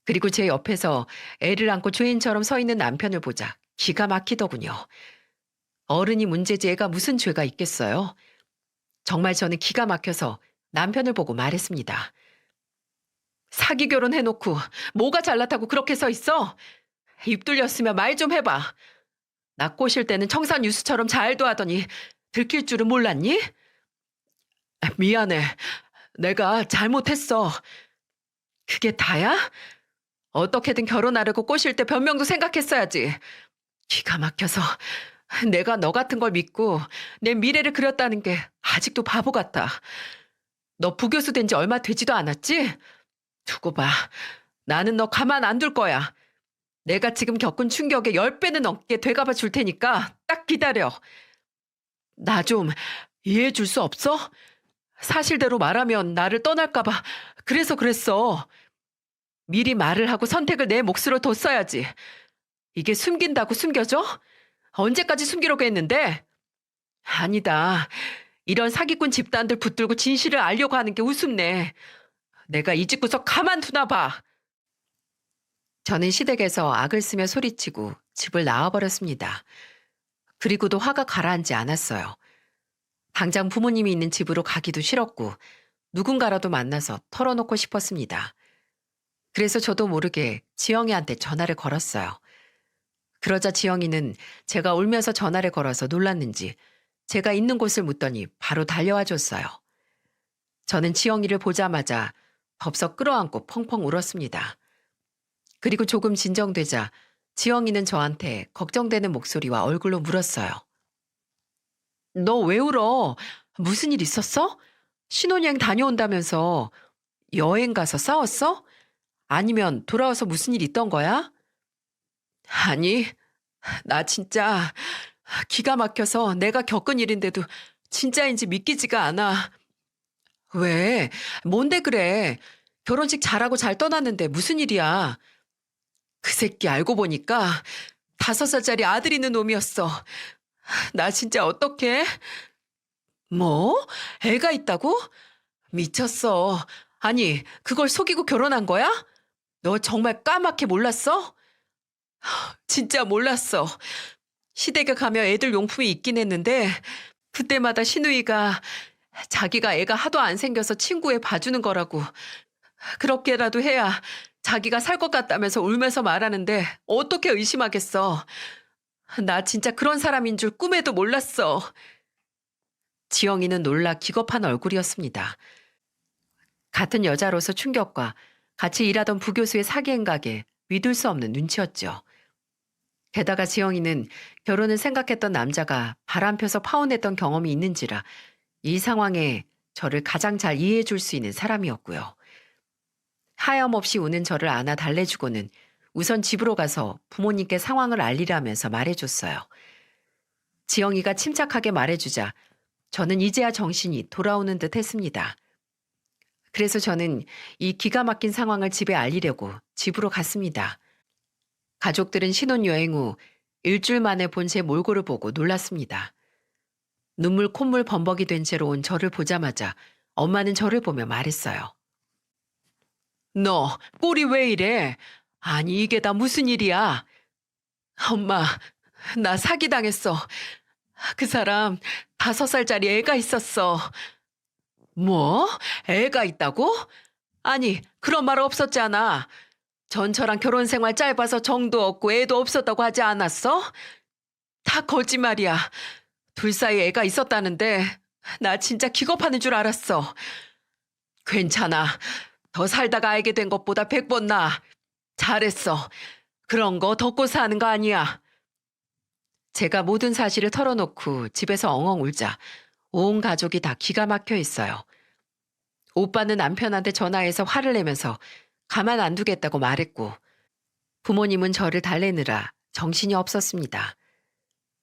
그리고 제 옆에서 애를 안고 죄인처럼 서 있는 남편을 보자 기가 막히더군요. 어른이 문제지 애가 무슨 죄가 있겠어요? 정말 저는 기가 막혀서 남편을 보고 말했습니다. 사기 결혼해놓고 뭐가 잘났다고 그렇게 서 있어? 입 뚫렸으면 말 좀 해봐. 나 꼬실 때는 청산유수처럼 잘도 하더니 들킬 줄은 몰랐니? 미안해. 내가 잘못했어. 그게 다야? 어떻게든 결혼하려고 꼬실 때 변명도 생각했어야지. 기가 막혀서 내가 너 같은 걸 믿고 내 미래를 그렸다는 게 아직도 바보 같아. 너 부교수 된 지 얼마 되지도 않았지? 두고 봐. 나는 너 가만 안 둘 거야. 내가 지금 겪은 충격의 10배는 넘게 되갚아 줄 테니까 딱 기다려. 나 좀 이해해 줄 수 없어? 사실대로 말하면 나를 떠날까 봐 그래서 그랬어. 미리 말을 하고 선택을 내 몫으로 뒀어야지. 이게 숨긴다고 숨겨져? 언제까지 숨기려고 했는데? 아니다. 이런 사기꾼 집단들 붙들고 진실을 알려고 하는 게 우습네. 내가 이 집구석 가만두나 봐. 저는 시댁에서 악을 쓰며 소리치고 집을 나와버렸습니다. 그리고도 화가 가라앉지 않았어요. 당장 부모님이 있는 집으로 가기도 싫었고 누군가라도 만나서 털어놓고 싶었습니다. 그래서 저도 모르게 지영이한테 전화를 걸었어요. 그러자 지영이는 제가 울면서 전화를 걸어서 놀랐는지 제가 있는 곳을 묻더니 바로 달려와 줬어요. 저는 지영이를 보자마자 덥석 끌어안고 펑펑 울었습니다. 그리고 조금 진정되자 지영이는 저한테 걱정되는 목소리와 얼굴로 물었어요. 너 왜 울어? 무슨 일 있었어? 신혼여행 다녀온다면서 여행 가서 싸웠어? 아니면 돌아와서 무슨 일 있던 거야? 아니, 나 진짜 기가 막혀서 내가 겪은 일인데도 진짜인지 믿기지가 않아. 왜? 뭔데 그래? 결혼식 잘하고 잘 떠났는데 무슨 일이야? 그 새끼 알고 보니까 5살짜리 아들 있는 놈이었어. 나 진짜 어떡해? 뭐? 애가 있다고? 미쳤어. 아니, 그걸 속이고 결혼한 거야? 너 정말 까맣게 몰랐어? 진짜 몰랐어. 시댁에 가면 애들 용품이 있긴 했는데 그때마다 신우이가 자기가 애가 하도 안 생겨서 친구애 봐주는 거라고. 그렇게라도 해야 자기가 살 것 같다면서 울면서 말하는데 어떻게 의심하겠어. 나 진짜 그런 사람인 줄 꿈에도 몰랐어. 지영이는 놀라 기겁한 얼굴이었습니다. 같은 여자로서 충격과 같이 일하던 부교수의 사기 행각에 믿을 수 없는 눈치였죠. 게다가 지영이는 결혼을 생각했던 남자가 바람 펴서 파혼했던 경험이 있는지라 이 상황에 저를 가장 잘 이해해 줄 수 있는 사람이었고요. 하염없이 우는 저를 안아 달래주고는 우선 집으로 가서 부모님께 상황을 알리라면서 말해줬어요. 지영이가 침착하게 말해주자 저는 이제야 정신이 돌아오는 듯 했습니다. 그래서 저는 이 기가 막힌 상황을 집에 알리려고 집으로 갔습니다. 가족들은 신혼여행 후 일주일 만에 본 제 몰골을 보고 놀랐습니다. 눈물 콧물 범벅이 된 채로 온 저를 보자마자 엄마는 저를 보며 말했어요. 너 꼴이 왜 이래? 아니 이게 다 무슨 일이야? 엄마, 나 사기당했어. 그 사람 5살짜리 애가 있었어. 뭐? 애가 있다고? 아니, 그런 말 없었잖아. 전처랑 결혼 생활 짧아서 정도 없고 애도 없었다고 하지 않았어? 다 거짓말이야. 둘 사이에 애가 있었다는데 나 진짜 기겁하는 줄 알았어. 괜찮아. 더 살다가 알게 된 것보다 100번 나아. 잘했어. 그런 거 덮고 사는 거 아니야. 제가 모든 사실을 털어놓고 집에서 엉엉 울자 온 가족이 다 기가 막혀 있어요. 오빠는 남편한테 전화해서 화를 내면서 가만 안 두겠다고 말했고 부모님은 저를 달래느라 정신이 없었습니다.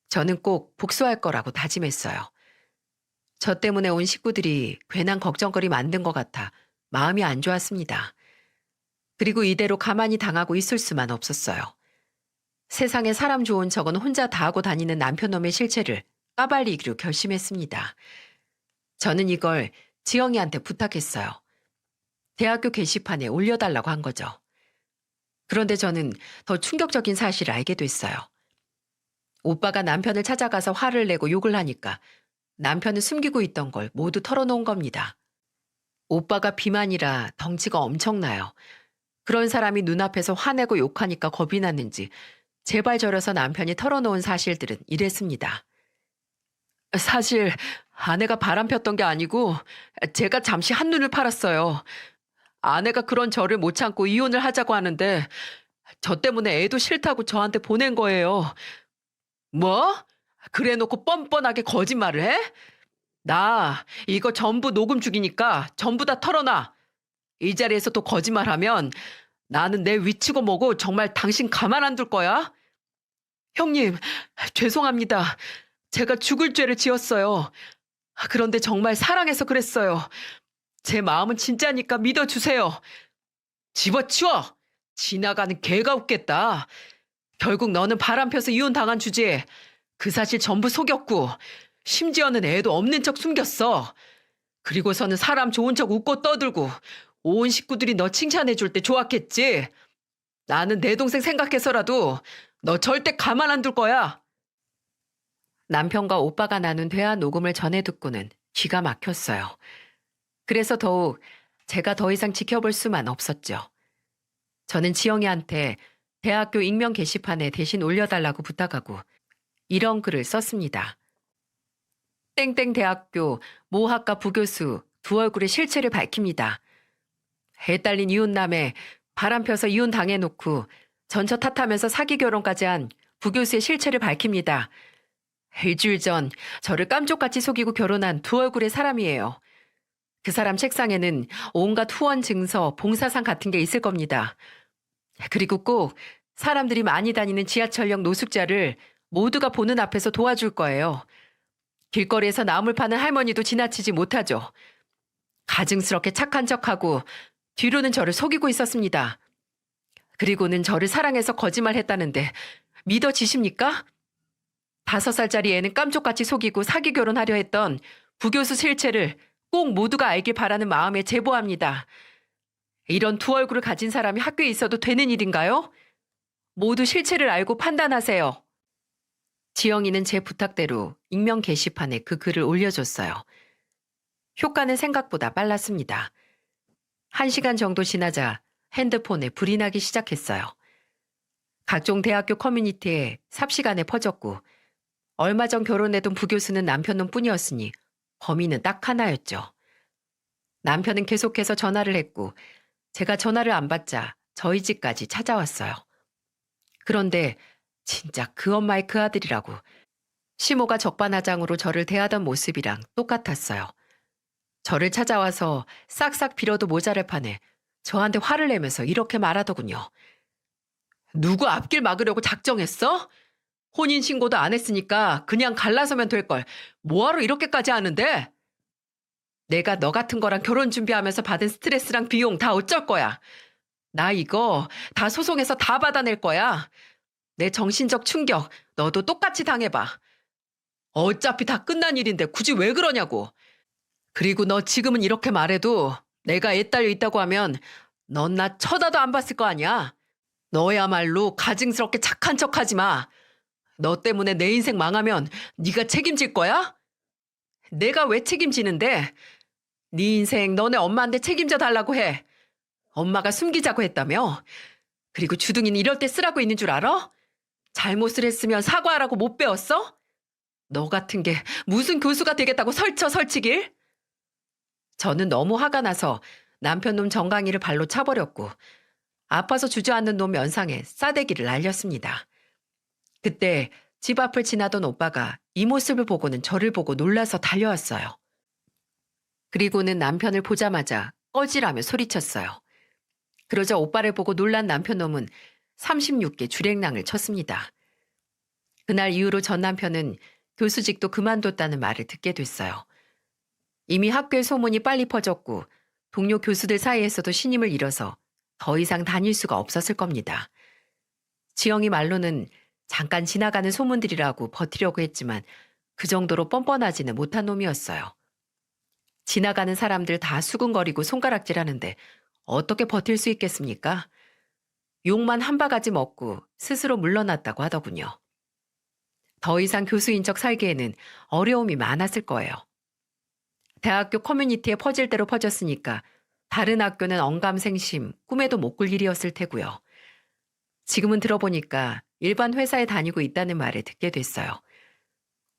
저는 꼭 복수할 거라고 다짐했어요. 저 때문에 온 식구들이 괜한 걱정거리 만든 것 같아 마음이 안 좋았습니다. 그리고 이대로 가만히 당하고 있을 수만 없었어요. 세상에 사람 좋은 척은 혼자 다 하고 다니는 남편놈의 실체를 까발리기로 결심했습니다. 저는 이걸 지영이한테 부탁했어요. 대학교 게시판에 올려달라고 한 거죠. 그런데 저는 더 충격적인 사실을 알게 됐어요. 오빠가 남편을 찾아가서 화를 내고 욕을 하니까 남편은 숨기고 있던 걸 모두 털어놓은 겁니다. 오빠가 비만이라 덩치가 엄청나요. 그런 사람이 눈앞에서 화내고 욕하니까 겁이 났는지 제발 저려서 남편이 털어놓은 사실들은 이랬습니다. 사실 아내가 바람 폈던 게 아니고 제가 잠시 한눈을 팔았어요. 아내가 그런 저를 못 참고 이혼을 하자고 하는데 저 때문에 애도 싫다고 저한테 보낸 거예요. 뭐? 그래 놓고 뻔뻔하게 거짓말을 해? 나 이거 전부 녹음 중이니까 전부 다 털어놔. 이 자리에서 또 거짓말하면 나는 내 위치고 뭐고 정말 당신 가만 안 둘 거야. 형님, 죄송합니다. 제가 죽을 죄를 지었어요. 그런데 정말 사랑해서 그랬어요. 제 마음은 진짜니까 믿어주세요. 집어치워! 지나가는 개가 웃겠다. 결국 너는 바람 펴서 이혼 당한 주제에 그 사실 전부 속였고 심지어는 애도 없는 척 숨겼어. 그리고서는 사람 좋은 척 웃고 떠들고 온 식구들이 너 칭찬해줄 때 좋았겠지. 나는 내 동생 생각해서라도 너 절대 가만 안 둘 거야. 남편과 오빠가 나눈 대화 녹음을 전해 듣고는 기가 막혔어요. 그래서 더욱 제가 더 이상 지켜볼 수만 없었죠. 저는 지영이한테 대학교 익명 게시판에 대신 올려달라고 부탁하고 이런 글을 썼습니다. 땡땡 대학교 모 학과 부교수 두 얼굴의 실체를 밝힙니다. 애 딸린 이혼남에 바람 펴서 이혼 당해놓고 전처 탓하면서 사기 결혼까지 한 부교수의 실체를 밝힙니다. 일주일 전 저를 깜쪽같이 속이고 결혼한 두 얼굴의 사람이에요. 그 사람 책상에는 온갖 후원 증서, 봉사상 같은 게 있을 겁니다. 그리고 꼭 사람들이 많이 다니는 지하철역 노숙자를 모두가 보는 앞에서 도와줄 거예요. 길거리에서 나물 파는 할머니도 지나치지 못하죠. 가증스럽게 착한 척하고 뒤로는 저를 속이고 있었습니다. 그리고는 저를 사랑해서 거짓말했다는데 믿어지십니까? 5살짜리 애는 깜쪽같이 속이고 사기 결혼하려 했던 부교수 실체를 꼭 모두가 알길 바라는 마음에 제보합니다. 이런 두 얼굴을 가진 사람이 학교에 있어도 되는 일인가요? 모두 실체를 알고 판단하세요. 지영이는 제 부탁대로 익명 게시판에 그 글을 올려줬어요. 효과는 생각보다 빨랐습니다. 1시간 정도 지나자 핸드폰에 불이 나기 시작했어요. 각종 대학교 커뮤니티에 삽시간에 퍼졌고 얼마 전 결혼해둔 부교수는 남편놈 뿐이었으니 범인은 딱 하나였죠. 남편은 계속해서 전화를 했고 제가 전화를 안 받자 저희 집까지 찾아왔어요. 그런데 진짜 그 엄마의 그 아들이라고 시모가 적반하장으로 저를 대하던 모습이랑 똑같았어요. 저를 찾아와서 싹싹 빌어도 모자랄 판에 저한테 화를 내면서 이렇게 말하더군요. 누구 앞길 막으려고 작정했어? 혼인신고도 안 했으니까 그냥 갈라서면 될걸 뭐하러 이렇게까지 하는데? 내가 너 같은 거랑 결혼 준비하면서 받은 스트레스랑 비용 다 어쩔 거야. 나 이거 다 소송해서 다 받아낼 거야. 내 정신적 충격 너도 똑같이 당해봐. 어차피 다 끝난 일인데 굳이 왜 그러냐고. 그리고 너 지금은 이렇게 말해도 내가 애 딸려 있다고 하면 넌 나 쳐다도 안 봤을 거 아니야. 너야말로 가증스럽게 착한 척하지 마. 너 때문에 내 인생 망하면 네가 책임질 거야? 내가 왜 책임지는데? 네 인생 너네 엄마한테 책임져 달라고 해. 엄마가 숨기자고 했다며? 그리고 주둥이는 이럴 때 쓰라고 있는 줄 알아? 잘못을 했으면 사과하라고 못 배웠어? 너 같은 게 무슨 교수가 되겠다고 설치길? 저는 너무 화가 나서 남편 놈 정강이를 발로 차버렸고 아파서 주저앉는 놈 면상에 싸대기를 날렸습니다. 그때 집 앞을 지나던 오빠가 이 모습을 보고는 저를 보고 놀라서 달려왔어요. 그리고는 남편을 보자마자 꺼지라며 소리쳤어요. 그러자 오빠를 보고 놀란 남편 놈은 36개 주랭랑을 쳤습니다. 그날 이후로 전 남편은 교수직도 그만뒀다는 말을 듣게 됐어요. 이미 학교의 소문이 빨리 퍼졌고 동료 교수들 사이에서도 신임을 잃어서 더 이상 다닐 수가 없었을 겁니다. 지영이 말로는 잠깐 지나가는 소문들이라고 버티려고 했지만 그 정도로 뻔뻔하지는 못한 놈이었어요. 지나가는 사람들 다 수근거리고 손가락질하는데 어떻게 버틸 수 있겠습니까? 욕만 한 바가지 먹고 스스로 물러났다고 하더군요. 더 이상 교수인 척 살기에는 어려움이 많았을 거예요. 대학교 커뮤니티에 퍼질 대로 퍼졌으니까 다른 학교는 언감생심, 꿈에도 못 꿀 일이었을 테고요. 지금은 들어보니까 일반 회사에 다니고 있다는 말을 듣게 됐어요.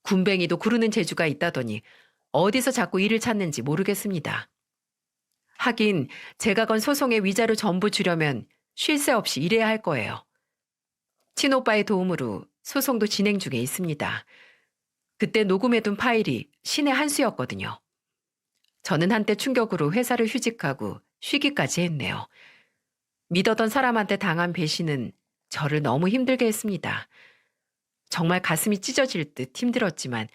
군뱅이도 구르는 재주가 있다더니 어디서 자꾸 일을 찾는지 모르겠습니다. 하긴 제가 건 소송의 위자료 전부 주려면 쉴 새 없이 일해야 할 거예요. 친오빠의 도움으로 소송도 진행 중에 있습니다. 그때 녹음해둔 파일이 신의 한 수였거든요. 저는 한때 충격으로 회사를 휴직하고 쉬기까지 했네요. 믿었던 사람한테 당한 배신은 저를 너무 힘들게 했습니다. 정말 가슴이 찢어질 듯 힘들었지만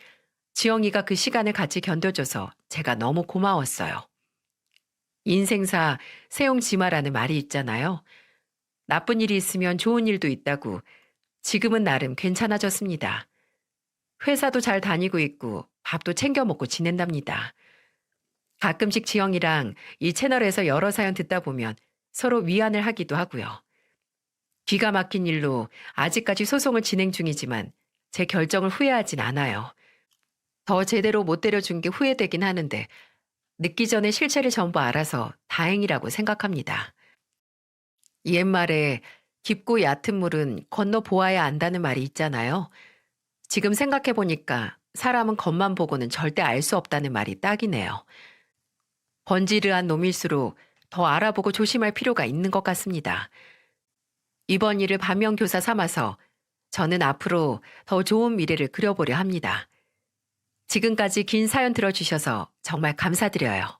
지영이가 그 시간을 같이 견뎌줘서 제가 너무 고마웠어요. 인생사 세용지마라는 말이 있잖아요. 나쁜 일이 있으면 좋은 일도 있다고 지금은 나름 괜찮아졌습니다. 회사도 잘 다니고 있고 밥도 챙겨 먹고 지낸답니다. 가끔씩 지영이랑 이 채널에서 여러 사연 듣다 보면 서로 위안을 하기도 하고요. 기가 막힌 일로 아직까지 소송을 진행 중이지만 제 결정을 후회하진 않아요. 더 제대로 못 때려준 게 후회되긴 하는데 늦기 전에 실체를 전부 알아서 다행이라고 생각합니다. 옛말에 깊고 얕은 물은 건너 보아야 안다는 말이 있잖아요. 지금 생각해보니까 사람은 겉만 보고는 절대 알 수 없다는 말이 딱이네요. 번지르한 놈일수록 더 알아보고 조심할 필요가 있는 것 같습니다. 이번 일을 반면교사 삼아서 저는 앞으로 더 좋은 미래를 그려보려 합니다. 지금까지 긴 사연 들어주셔서 정말 감사드려요.